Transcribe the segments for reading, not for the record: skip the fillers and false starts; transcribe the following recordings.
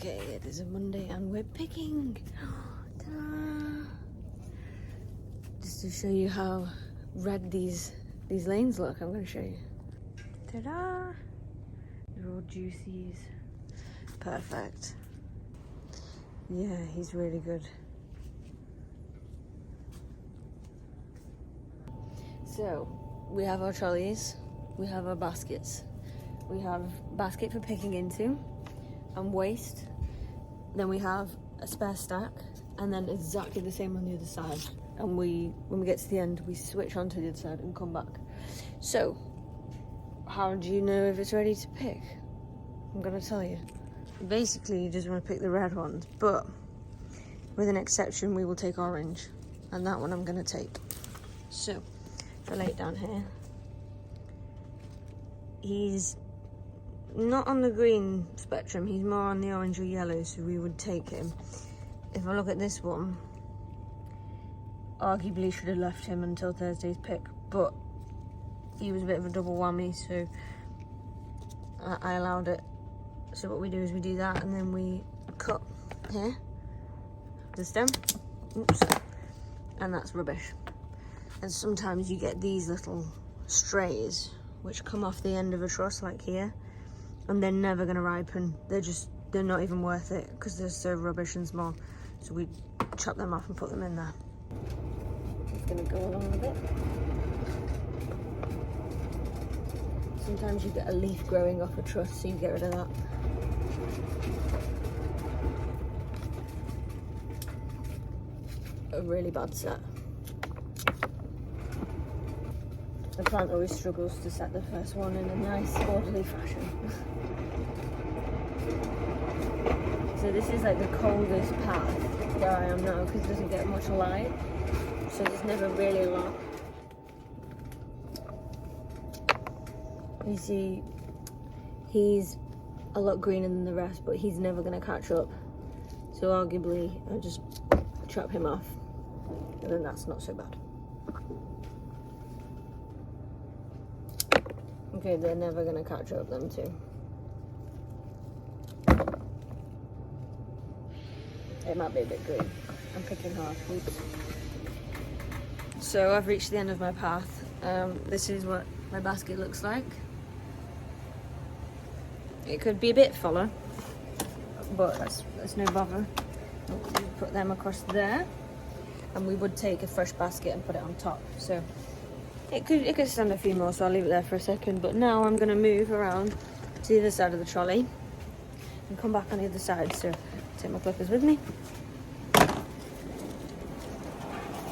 Okay, it is a Monday and we're picking. Ta-da! Just to show you how red these lanes look, I'm going to show you. Ta-da! They're all juicies. Perfect. Yeah, he's really good. So, we have our trolleys, we have our baskets. We have basket for picking into and waste. Then we have a spare stack, and then exactly the same on the other side. And when we get to the end, we switch on to the other side and come back. So, how do you know if it's ready to pick? I'm gonna tell you. Basically, you just want to pick the red ones, but with an exception, we will take orange, and that one I'm gonna take. So, if I lay it down here, he's not on the green spectrum, he's more on the orange or yellow, so we would take him. If I look at this one, arguably should have left him until Thursday's pick, but he was a bit of a double whammy, so I allowed it. So what we do is we do that, and then we cut here, the stem, oops, and that's rubbish. And sometimes you get these little strays which come off the end of a truss like here, and they're never going to ripen. They're not even worth it because they're so rubbish and small. So we chop them off and put them in there. It's going to go along a bit. Sometimes you get a leaf growing off a truss, so you get rid of that. A really bad set. The plant always struggles to set the first one in a nice, orderly fashion. So this is like the coldest path where I am now because it doesn't get much light. So there's never really a lot. You see, he's a lot greener than the rest, but he's never going to catch up. So arguably, I'll just chop him off, and then that's not so bad. Okay, they're never going to catch up, them two. It might be a bit green. I'm picking hard. Oops. So I've reached the end of my path. This is what my basket looks like. It could be a bit fuller, but that's no bother. We'll put them across there, and we would take a fresh basket and put it on top. So it could stand a few more, so I'll leave it there for a second. But now I'm going to move around to the other side of the trolley and come back on the other side. So take my clippers with me.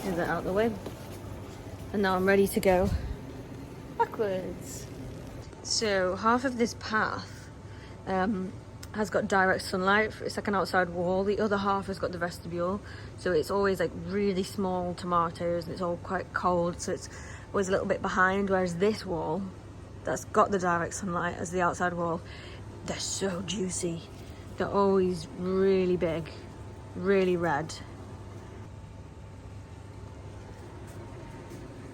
Move that out of the way. And now I'm ready to go backwards. So half of this path has got direct sunlight. It's like an outside wall. The other half has got the vestibule. So it's always like really small tomatoes, and it's all quite cold. So it's always a little bit behind. Whereas this wall, that's got the direct sunlight as the outside wall, they're so juicy. They're always really big, really red.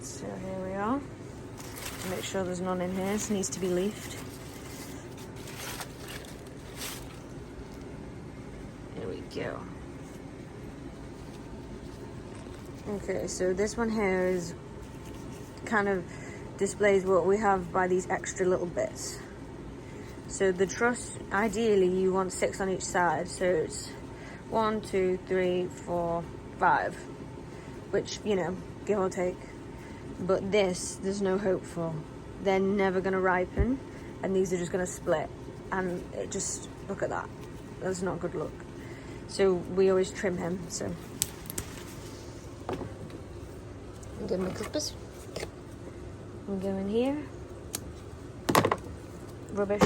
So here we are. Make sure there's none in here. This needs to be leafed. Here we go. Okay, so this one here is kind of displays what we have by these extra little bits. So the truss, ideally you want 6 on each side, so it's 1, 2, 3, 4, 5, which, you know, give or take. But this, there's no hope for. They're never going to ripen, and these are just going to split, and it just, look at that. That's not good luck. So we always trim him, so. I'll give him a clippers. We'll go in here. Rubbish.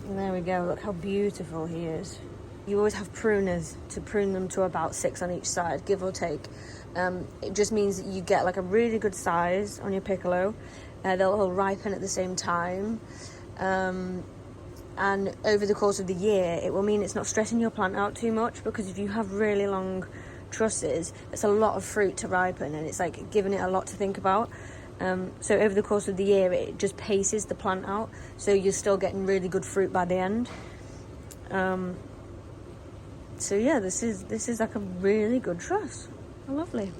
And there we go, look how beautiful he is. You always have pruners to prune them to about 6 on each side, give or take. It just means that you get like a really good size on your piccolo. They'll all ripen at the same time. And over the course of the year, it will mean it's not stressing your plant out too much, because if you have really long trusses, it's a lot of fruit to ripen, and it's like giving it a lot to think about. So over the course of the year, it just paces the plant out, so you're still getting really good fruit by the end. So yeah, this is like a really good truss. Lovely.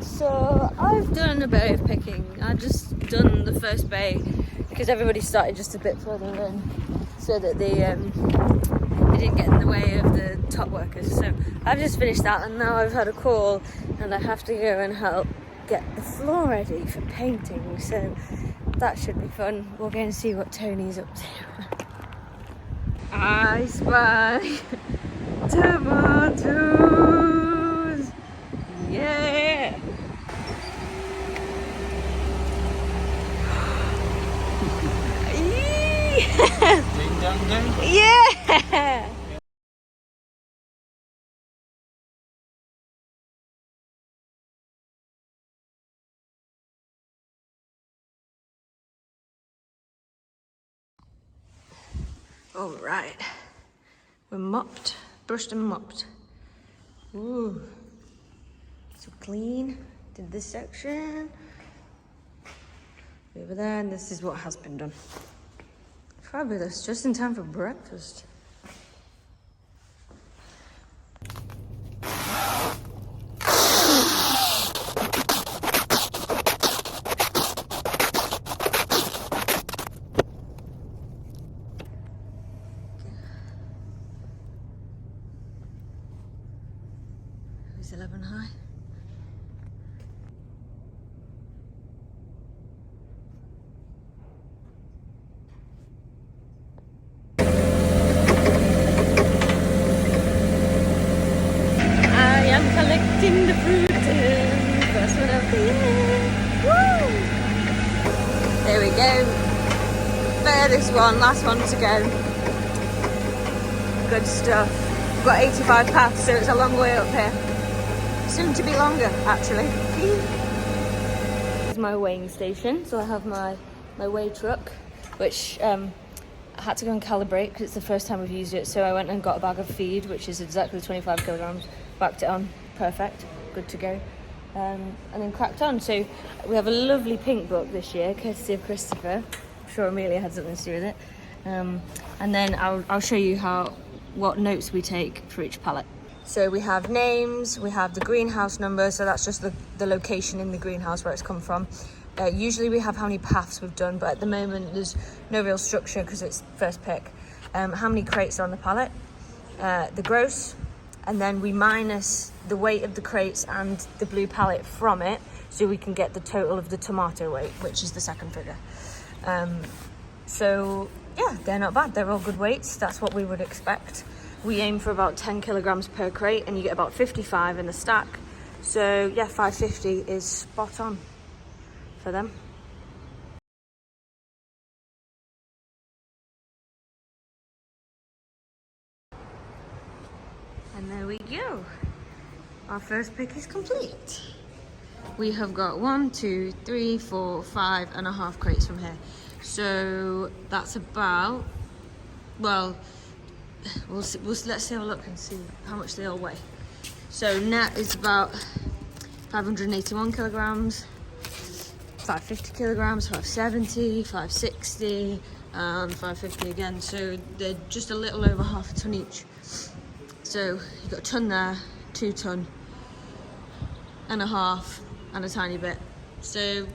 So I've done a bit of picking. I've just done the first bay because everybody started just a bit further in, so that they didn't get in the way of the top workers. So I've just finished that, and now I've had a call and I have to go and help get the floor ready for painting. So that should be fun. We'll go and see what Tony's up to. I spy tomatoes. Yeah. Ding dong dong. Yeah. All right. We're mopped, brushed and mopped. Ooh. So clean. Did this section. Over there, and this is what has been done. Fabulous, just in time for breakfast. It's 11 high. Collecting the fruit first one of the year. Woo! There we go. Furthest one, last one to go. Good stuff. We've got 85 paths, so it's a long way up here. Soon to be longer, actually. This is my weighing station. So I have my weigh truck, which I had to go and calibrate because it's the first time we've used it. So I went and got a bag of feed, which is exactly 25 kilograms. Backed it on, perfect, good to go, and then cracked on. So we have a lovely pink book this year, courtesy of Christopher. I'm sure Amelia had something to do with it. And then I'll show you what notes we take for each pallet. So we have names, we have the greenhouse number, so that's just the location in the greenhouse where it's come from. Usually we have how many paths we've done, but at the moment there's no real structure because it's first pick. How many crates are on the pallet, the gross, and then we minus the weight of the crates and the blue pallet from it, so we can get the total of the tomato weight, which is the second figure. So yeah, they're not bad. They're all good weights. That's what we would expect. We aim for about 10 kilograms per crate, and you get about 55 in the stack. So yeah, 550 is spot on for them. And there we go. Our first pick is complete. We have got 1, 2, 3, 4, 5.5 crates from here. So that's about, well, let's have a look and see how much they all weigh. So net is about 581 kilograms, 550 kilograms, 570, 560, and 550 again. So they're just a little over half a ton each. So you've got a ton there, 2 ton and a half, and a tiny bit. So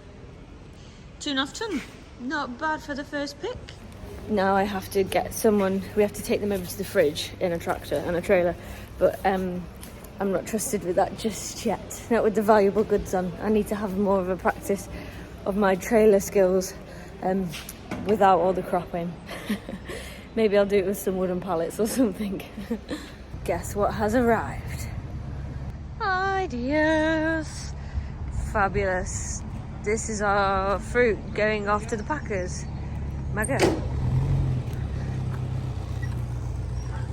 2.5 ton. Not bad for the first pick. Now I have to get someone, we have to take them over to the fridge in a tractor and a trailer, but I'm not trusted with that just yet. Not with the valuable goods on. I need to have more of a practice of my trailer skills without all the cropping. Maybe I'll do it with some wooden pallets or something. Guess what has arrived? Ideas! Fabulous. This is our fruit going off to the packers. Mega.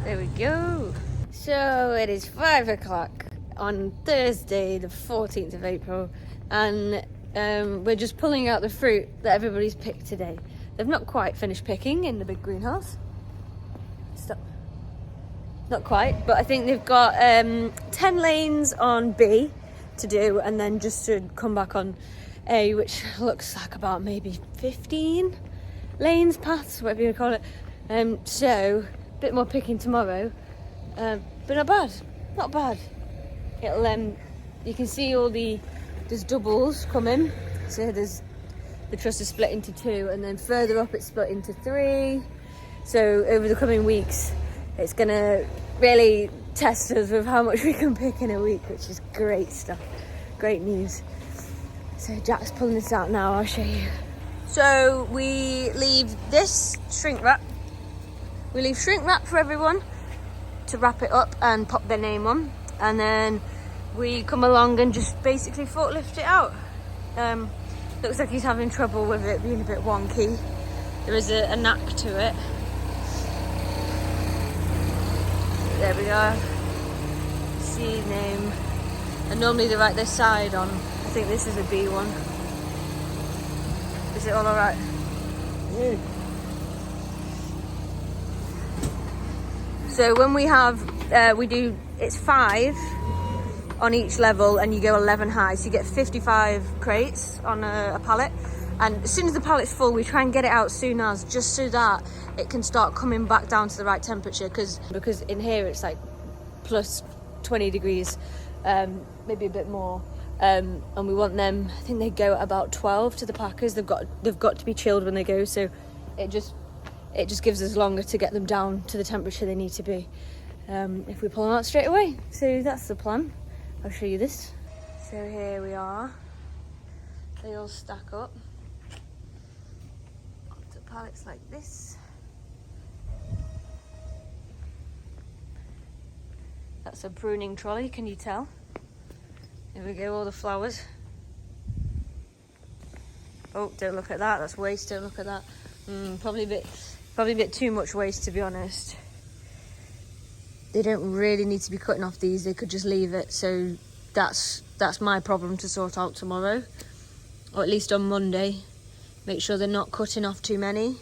There we go. So it is 5 o'clock on Thursday, the 14th of April, and we're just pulling out the fruit that everybody's picked today. They've not quite finished picking in the big greenhouse. Stop. not quite, but I think they've got 10 lanes on B to do, and then just to come back on A, which looks like about maybe 15 lanes, paths, whatever you call it. So a bit more picking tomorrow, but not bad. It'll you can see there's doubles coming, so there's the truss is split into 2, and then further up it's split into 3. So over the coming weeks, it's gonna really test us with how much we can pick in a week, which is great stuff, great news. So Jack's pulling this out now, I'll show you. So we leave this shrink wrap. We leave shrink wrap for everyone to wrap it up and pop their name on, and then we come along and just basically forklift it out. Looks like he's having trouble with it being a bit wonky. There is a knack to it. There we go. C name. And normally they write their side on. I think this is a B one. Is it all alright? Yeah. So when we have, it's 5 on each level, and you go 11 high, so you get 55 crates on a pallet. And as soon as the pallet's full, we try and get it out soon as, just so that it can start coming back down to the right temperature, because in here it's like plus 20 degrees, maybe a bit more, and we want them, I think they go at about 12 to the packers. They've got to be chilled when they go, so it just gives us longer to get them down to the temperature they need to be, if we pull them out straight away. So that's the plan. I'll show you this. So here we are. They all stack up onto pallets like this. That's a pruning trolley, can you tell? Here we go, all the flowers. Oh, don't look at that, that's waste, don't look at that. Probably a bit too much waste, to be honest. They don't really need to be cutting off these, they could just leave it. So that's my problem to sort out tomorrow, or at least on Monday. Make sure they're not cutting off too many,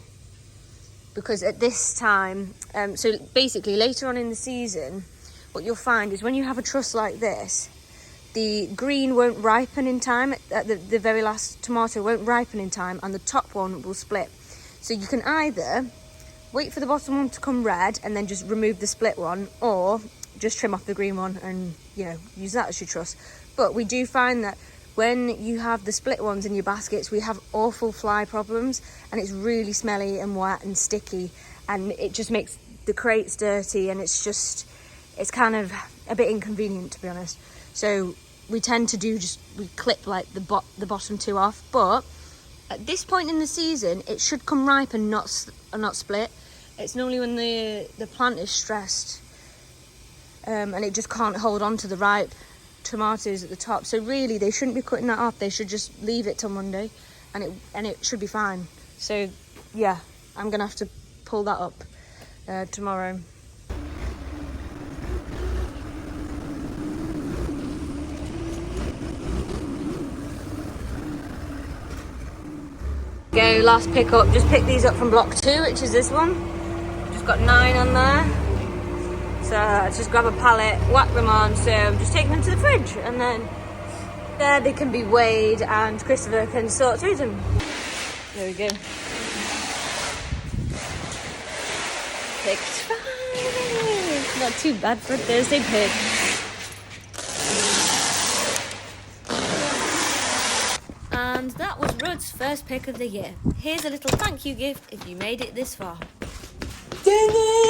because at this time, so basically later on in the season, what you'll find is when you have a truss like this, the green won't ripen in time, the very last tomato won't ripen in time, and the top one will split. So you can either wait for the bottom one to come red and then just remove the split one, or just trim off the green one and, you know, use that as your truss. But we do find that when you have the split ones in your baskets, we have awful fly problems, and it's really smelly and wet and sticky, and it just makes the crates dirty, and it's kind of a bit inconvenient, to be honest. So we tend to we clip like the bottom 2 off, but at this point in the season, it should come ripe and not split. It's normally when the plant is stressed, and it just can't hold on to the ripe tomatoes at the top. So really, they shouldn't be cutting that off. They should just leave it till Monday, and it should be fine. So yeah, I'm gonna have to pull that up tomorrow. Go, last pick up. Just pick these up from block 2, which is this one. Just got 9 on there. So I just grab a pallet, whack them on. So I'm just taking them to the fridge, and then there they can be weighed, and Christopher can sort through them. There we go. Picked 5. Not too bad for a Thursday pick. And that was Rudd's first pick of the year. Here's a little thank you gift if you made it this far. Dang it!